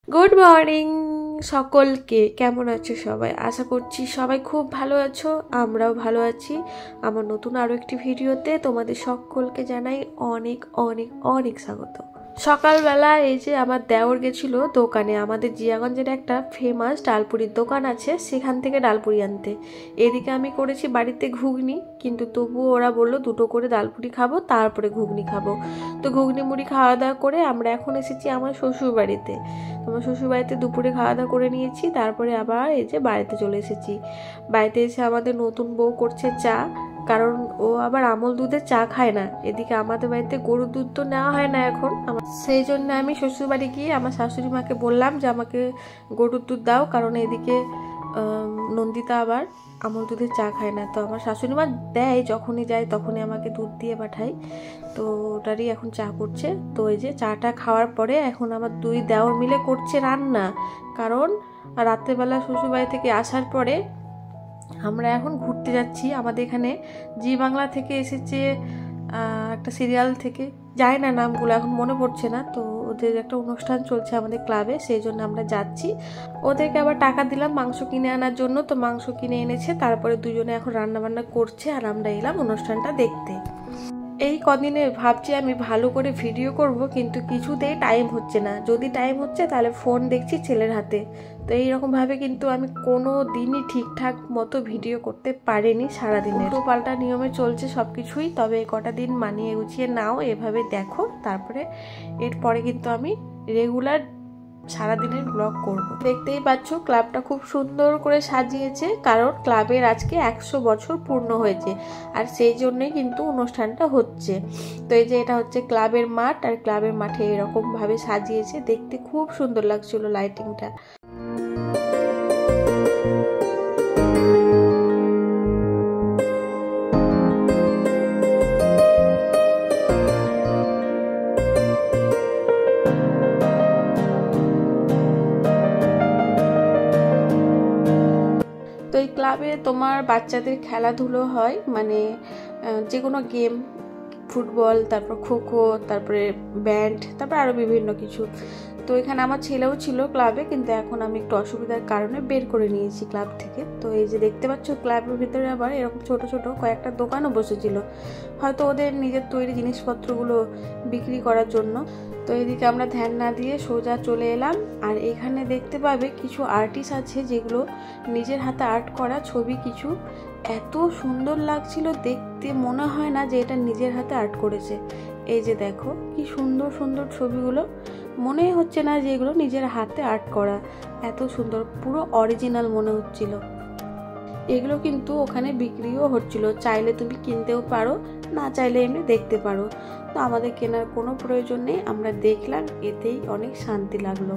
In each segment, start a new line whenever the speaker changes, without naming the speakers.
Good morning সকলকে। কেমন আছো সবাই? আশা করছি সবাই খুব ভালো আছো, আমরাও ভালো আছি। আমার নতুন আরও একটি ভিডিওতে তোমাদের সকলকে জানাই অনেক অনেক অনেক স্বাগত। সকালবেলা এই যে আমার দেওর গেছিলো দোকানে, আমাদের জিয়াগঞ্জের একটা ফেমাস ডালপুরির দোকান আছে, সেখান থেকে ডালপুরি আনতে। এদিকে আমি করেছি বাড়িতে ঘুগনি, কিন্তু তবুও ওরা বললো দুটো করে ডালপুরি খাবো, তারপরে ঘুগনি খাবো। তো ঘুগনি মুড়ি খাওয়া দাওয়া করে আমরা এখন এসেছি আমার শ্বশুর বাড়িতে। আমার শ্বশুর বাড়িতে দুপুরে খাওয়া দাওয়া করে নিয়েছি, তারপরে আবার এই যে বাড়িতে চলে এসেছি। বাড়িতে এসে আমাদের নতুন বউ করছে চা, কারণ ও আবার আমল দুধের চা খায় না। এদিকে আমাদের বাড়িতে গরুর দুধ তো নেওয়া হয় না এখন, সেই জন্য আমি শ্বশুর বাড়ি গিয়ে আমার শাশুড়ি মাকে বললাম যে আমাকে গরুর দুধ দাও, কারণ এদিকে নন্দিতা আবার আমল দুধের চা খায় না। তো আমার শাশুড়ি মা দেয়, যখনই যায় তখনই আমাকে দুধ দিয়ে পাঠায়। তো ওটারই এখন চা করছে। তো এই যে চাটা খাওয়ার পরে এখন আমার দুই দেওর মিলে করছে রান্না, কারণ রাত্রেবেলা শ্বশুরবাড়ি থেকে আসার পরে আমরা এখন ঘুরতে যাচ্ছি। আমাদের এখানে জি বাংলা থেকে এসেছে একটা সিরিয়াল থেকে, জানি না নামগুলো এখন মনে পড়ছে না। তো ওদের একটা অনুষ্ঠান চলছে আমাদের ক্লাবে, সেই জন্য আমরা যাচ্ছি। ওদেরকে আবার টাকা দিলাম মাংস কিনে আনার জন্য, তো মাংস কিনে এনেছে। তারপরে দুজনে এখন রান্না বান্না করছে, আর আমরা এলাম অনুষ্ঠানটা দেখতে। এই কদিনে ভাবছি আমি ভালো করে ভিডিও করব, কিন্তু কিছুতেই টাইম হচ্ছে না। যদি টাইম হচ্ছে তাহলে ফোন দেখছি ছেলের হাতে। তো এইরকমভাবে কিন্তু আমি কোনো দিনই ঠিকঠাক মতো ভিডিও করতে পারিনি সারাদিনে। উল্টো পাল্টা নিয়মে চলছে সব কিছুই। তবে কটা দিন মানিয়ে গুছিয়ে নাও, এভাবে দেখো, তারপরে এরপরে কিন্তু আমি রেগুলার সারাদিনের ব্লগ করব। দেখতেই পাচ্ছ ক্লাবটা খুব সুন্দর করে সাজিয়েছে, কারণ ক্লাবের আজকে 100 বছর পূর্ণ হয়েছে, আর সেই জন্যই কিন্তু অনুষ্ঠানটা হচ্ছে। তো এই যে এটা হচ্ছে ক্লাবের মাঠ, আর ক্লাবের মাঠে এরকম ভাবে সাজিয়েছে, দেখতে খুব সুন্দর লাগছিল লাইটিংটা। তো এই ক্লাবে তোমার বাচ্চাদের খেলাধুলো হয়, মানে যে কোনো গেম, ফুটবল, তারপর খোখো, তারপরে ব্যান্ড, তারপর আরও বিভিন্ন কিছু। তো এখানে আমার ছেলেও ছিল ক্লাবে, কিন্তু এখন আমি একটু অসুবিধার কারণে বের করে নিয়েছি ক্লাব থেকে। তো এই যে দেখতে পাচ্ছ ক্লাবের ভিতরে আবার এরকম ছোট ছোট কয়েকটা দোকানও বসেছিল, হয়তো ওদের নিজের তৈরি জিনিসপত্রগুলো বিক্রি করার জন্য। তো এদিকে আমরা ধ্যান না দিয়ে সোজা চলে এলাম। আর এখানে দেখতে পাবে কিছু আর্টিস্ট আছে, যেগুলো নিজের হাতে আর্ট করা ছবি কিছু, এত সুন্দর লাগছিল দেখতে, মনে হয় না যে এটা নিজের হাতে আর্ট করেছে। এই যে দেখো কি সুন্দর সুন্দর ছবিগুলো, মনে হচ্ছে না যে এগুলো নিজের হাতে আর্ট করা, এত সুন্দর, পুরো অরিজিনাল মনে হচ্ছিল। এগুলো কিন্তু ওখানে বিক্রিও হচ্ছিল, চাইলে তুমি কিনতেও পারো, না চাইলে এমনি দেখতে পারো। তো আমাদের কেনার কোনো প্রয়োজন নেই, আমরা দেখলাম, এতেই অনেক শান্তি লাগলো।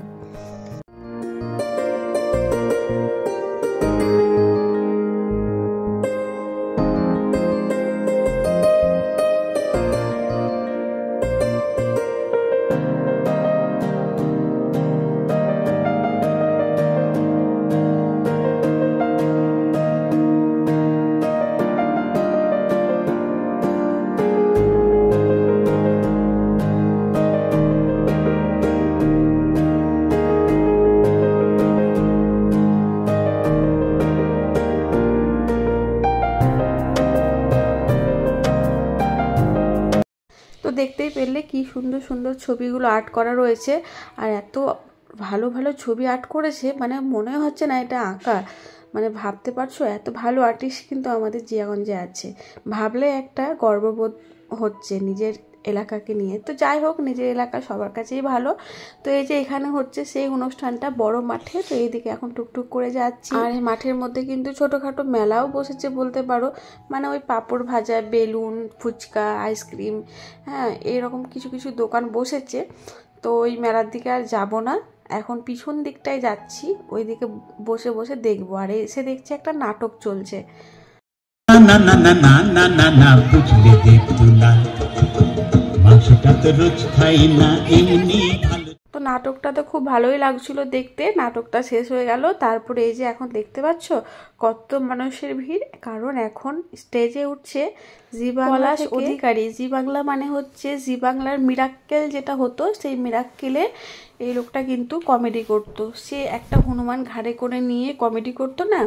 তো দেখতেই পেলে কি সুন্দর সুন্দর ছবিগুলো আর্ট করা রয়েছে, আর এত ভালো ভালো ছবি আর্ট করেছে, মানে মনে হচ্ছে না এটা আঁকা। মানে ভাবতে পারছো, এত ভালো আর্টিস্ট কিন্তু আমাদের জিয়াগঞ্জে আছে। ভাবলে একটা গর্ববোধ হচ্ছে নিজের এলাকাকে নিয়ে। তো যাই হোক, নিজের এলাকা সবার কাছেই ভালো। তো এই যে এখানে হচ্ছে সেই অনুষ্ঠানটা বড় মাঠে, তো এইদিকে এখন টুকটুক করে যাচ্ছি। আর এই মাঠের মধ্যে কিন্তু ছোটোখাটো মেলাও বসেছে বলতে পারো, মানে ওই পাঁপড় ভাজা, বেলুন, ফুচকা, আইসক্রিম, হ্যাঁ এরকম কিছু কিছু দোকান বসেছে। তো ওই মেলার দিকে আর যাব না, এখন পিছন দিকটায় যাচ্ছি, ওই দিকে বসে বসে দেখবো। আর এসে দেখছি একটা নাটক চলছে।
না না না না না না না বুঝলে দেখতো না, মাংসটা তো রোজ খাই না এমনি ভালো।
তো নাটকটা তো খুব ভালোই লাগছিল দেখতে। নাটকটা শেষ হয়ে গেল, তারপরে এই যে এখন দেখতে পাচ্ছ কত মানুষের ভিড়, কারণ এখন স্টেজে উঠছে জি বাংলা অধিকারী। জি বাংলা মানে হচ্ছে জি বাংলার মিরাক্কেল যেটা হতো, সেই মিরাক্কেলে এই লোকটা কিন্তু কমেডি করতো। সে একটা হনুমান ঘাড়ে করে নিয়ে কমেডি করতো না,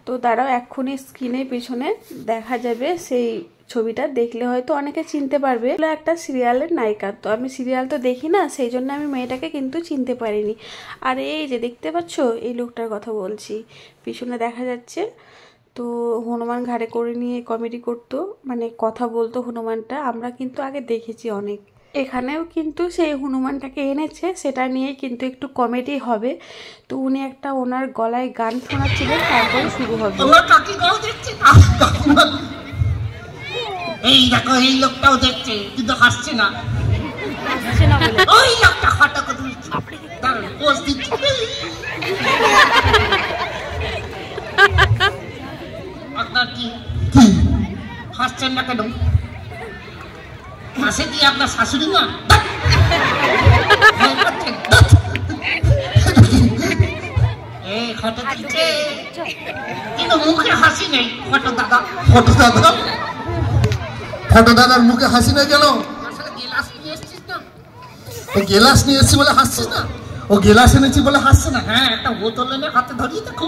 তো তারাও এক্ষুনি স্ক্রিনের পেছনে দেখা যাবে, সেই ছবিটা দেখলে হয়তো অনেকে চিনতে পারবে। একটা সিরিয়ালের নায়িকা, তো আমি সিরিয়াল তো দেখি না, সেই জন্য আমি মেয়েটাকে কিন্তু চিনতে পারিনি। আর এই যে দেখতে পাচ্ছ এই লোকটার কথা বলছি, পিছনে দেখা যাচ্ছে। তো হনুমান ঘাড়ে করে নিয়ে কমেডি করতো, মানে কথা বলতো হনুমানটা, আমরা কিন্তু আগে দেখেছি অনেক। এখানেও কিন্তু সেই হনুমানটাকে এনেছে, সেটা নিয়ে কিন্তু একটু কমেডি হবে। তো উনি একটা ওনার গলায় গান শোনাচ্ছিলেন, তারপরে শুরু হবে।
এই দেখো এই লোকটাও দেখছে কিন্তু হাসছে না, ওই লোকটা হঠাৎ করে তার পোজ দিচ্ছে। আপনার কি হাসছেন না কেন? হাসে কি আপনার শাশুড়ি মা? এই হঠাৎ দিচ্ছে কিন্তু মুখে হাসি নেই। হঠাৎ দাদা,
ফটো দাদা, ফটো দাদার মুখে হাসি নেই কেন?
আসলে গেলাস নিয়ে এসছিস না?
ও গেলাস নিয়ে এসছি বলে হাসছিস না? ও গেলাস এনেছি বলে হাসছে না?
হ্যাঁ, একটা বোতল এনে হাতে ধরিয়ে তো খুব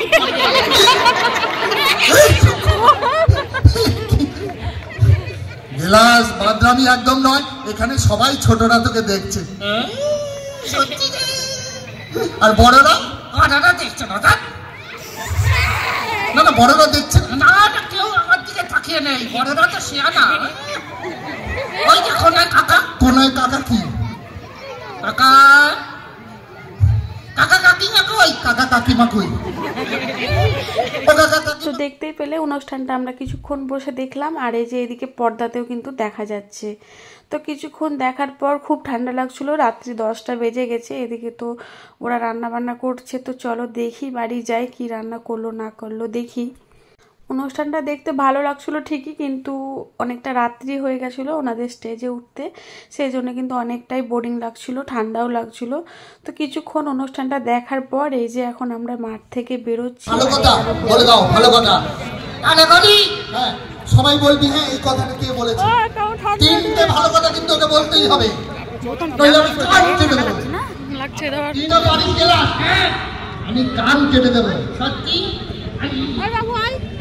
গেলাস বাদরামি একদম নয়, এখানে সবাই ছোটরা তোকে দেখছে,
সত্যি রে।
আর বড়রা
বড়রা দেখছে না? তা
না না বড়রা দেখছে না।
না না, কেউ আমার দিকে তাকিয়ে নেই, বড়রা তো শিয়ানা। ওই যে কোনায় কাকা,
কোনায় কাকা কি?
কাকা কাকা কাকিমা কই?
কাকা কাকিমা কই? ও কাকা
তো
কাকিমা।
দেখতেই পেলে অনুষ্ঠানটা আমরা কিছুক্ষণ বসে দেখলাম, আর এই যে এদিকে পর্দাতেও কিন্তু দেখা যাচ্ছে। তো কিছুক্ষণ দেখার পর খুব ঠান্ডা লাগছিল, রাত্রি 10টা বেজে গেছে। এদিকে তো ওরা রান্না বান্না করছে, তো চলো দেখি বাড়ি যাই, কি রান্না করলো না করলো দেখি। অনুষ্ঠানটা দেখতে ভালো লাগছিল ঠিকই, কিন্তু অনেকটা রাত্রি হয়ে গেছিলো ওনাদের স্টেজে উঠতে, সেই জন্য কিন্তু অনেকটাই বোরিং লাগছিল, ঠান্ডাও লাগছিল। তো কিছুক্ষণ অনুষ্ঠানটা দেখার পর এই যে এখন আমরা মাঠ থেকে বেরোচ্ছি।
ভালো কথা বলে দাও, ভালো কথা।
আরে বলি
হ্যাঁ সবাই বলবি, হ্যাঁ এই কথাটা কে বলেছে? তিনটে ভালো কথা কিন্তু ওকে বলতেই হবে, নইলে আমি কান কেটে দেবো। তিনটা বাড়ি গেলাম, আমি কান কেটে দেবো।
সত্যি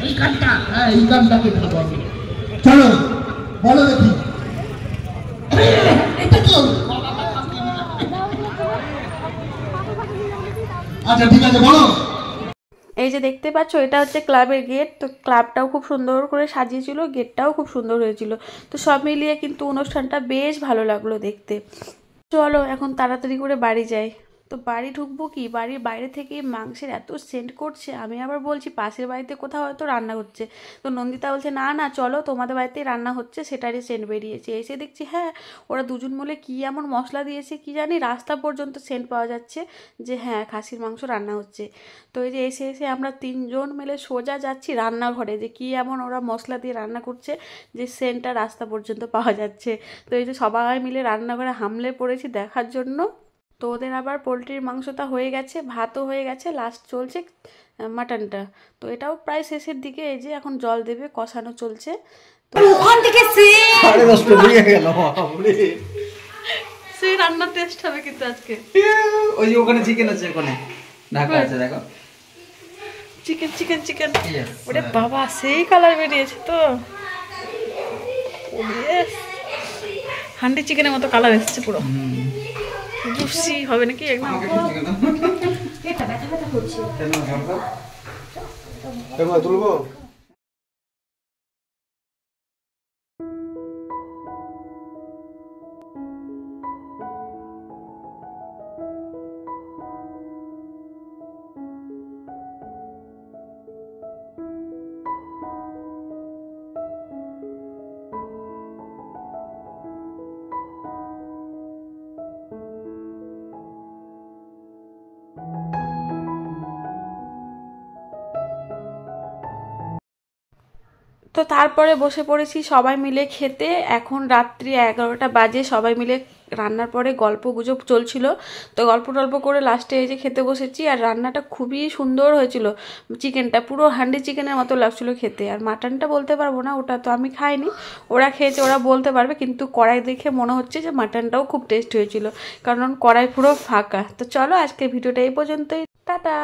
এই কানটা
হ্যাঁ এই কানটা কেটে দেবো আমি। চলো বলো দেখি এটা কি হলো? আচ্ছা ঠিক আছে বলো।
এই যে দেখতে পাচ্ছ এটা হচ্ছে ক্লাবের গেট। তো ক্লাবটাও খুব সুন্দর করে সাজিয়েছিল, গেটটাও খুব সুন্দর হয়েছিল। তো সব মিলিয়ে কিন্তু অনুষ্ঠানটা বেশ ভালো লাগলো দেখতে। চলো এখন তাড়াতাড়ি করে বাড়ি যাই। তো বাড়ি ঢুকবো কি, বাড়ির বাইরে থেকে মাংসের এত সেন্ট করছে, আমি আবার বলছি পাশের বাড়িতে কোথাও হয়তো রান্না হচ্ছে। তো নন্দিতা বলছে না না চলো তোমাদের বাড়িতেই রান্না হচ্ছে, সেটারই সেন্ট বেরিয়েছে। এসে দেখছি হ্যাঁ ওরা দুজন মিলে কী এমন মশলা দিয়েছে কি জানি, রাস্তা পর্যন্ত সেন্ট পাওয়া যাচ্ছে যে হ্যাঁ খাসির মাংস রান্না হচ্ছে। তো এই যে এসে এসে আমরা 3জন মিলে সোজা যাচ্ছি রান্নাঘরে, যে কী এমন ওরা মশলা দিয়ে রান্না করছে যে সেন্টটা রাস্তা পর্যন্ত পাওয়া যাচ্ছে। তো এই যে সবাই মিলে রান্নাঘরে হামলে পড়েছি দেখার জন্য। তো ওদের আবার পোলট্রির মাংসটা হয়ে গেছে, ভাতও হয়ে গেছে, লাস্ট চলছে মাটনটা। তো এটাও প্রায় শেষের দিকে, এই যে এখন জল দেবে, কষানো চলছে। তো
ওখান থেকে
সেই রান্নার টেস্ট হবে কিন্তু আজকে।
ওই যে ওখানে চিকেন আছে, ওখানে ঢাকা আছে, দেখো
চিকেন চিকেন চিকেন। ওরে বাবা সেই কালার বেরিয়েছে তো, হান্ডি চিকেনের মতো কালার এসেছে পুরো। জুসি হবে নাকি একদম।
তুলবো
তো তারপরে বসে পড়েছি সবাই মিলে খেতে। এখন রাত্রি 11টা বাজে, সবাই মিলে রান্নার পরে গল্প গুজব চলছিল, তো গল্প টল্প করে লাস্টে এই যে খেতে বসেছি। আর রান্নাটা খুবই সুন্দর হয়েছিল, চিকেনটা পুরো হান্ডি চিকেনের মতো লাগছিলো খেতে। আর মাটনটা বলতে পারবো না, ওটা তো আমি খাইনি, ওরা খেয়েছে, ওরা বলতে পারবে। কিন্তু কড়াই দেখে মনে হচ্ছে যে মাটনটাও খুব টেস্ট হয়েছিল, কারণ কড়াই পুরো ফাঁকা। তো চলো আজকের ভিডিওটা এই পর্যন্তই, টাটা।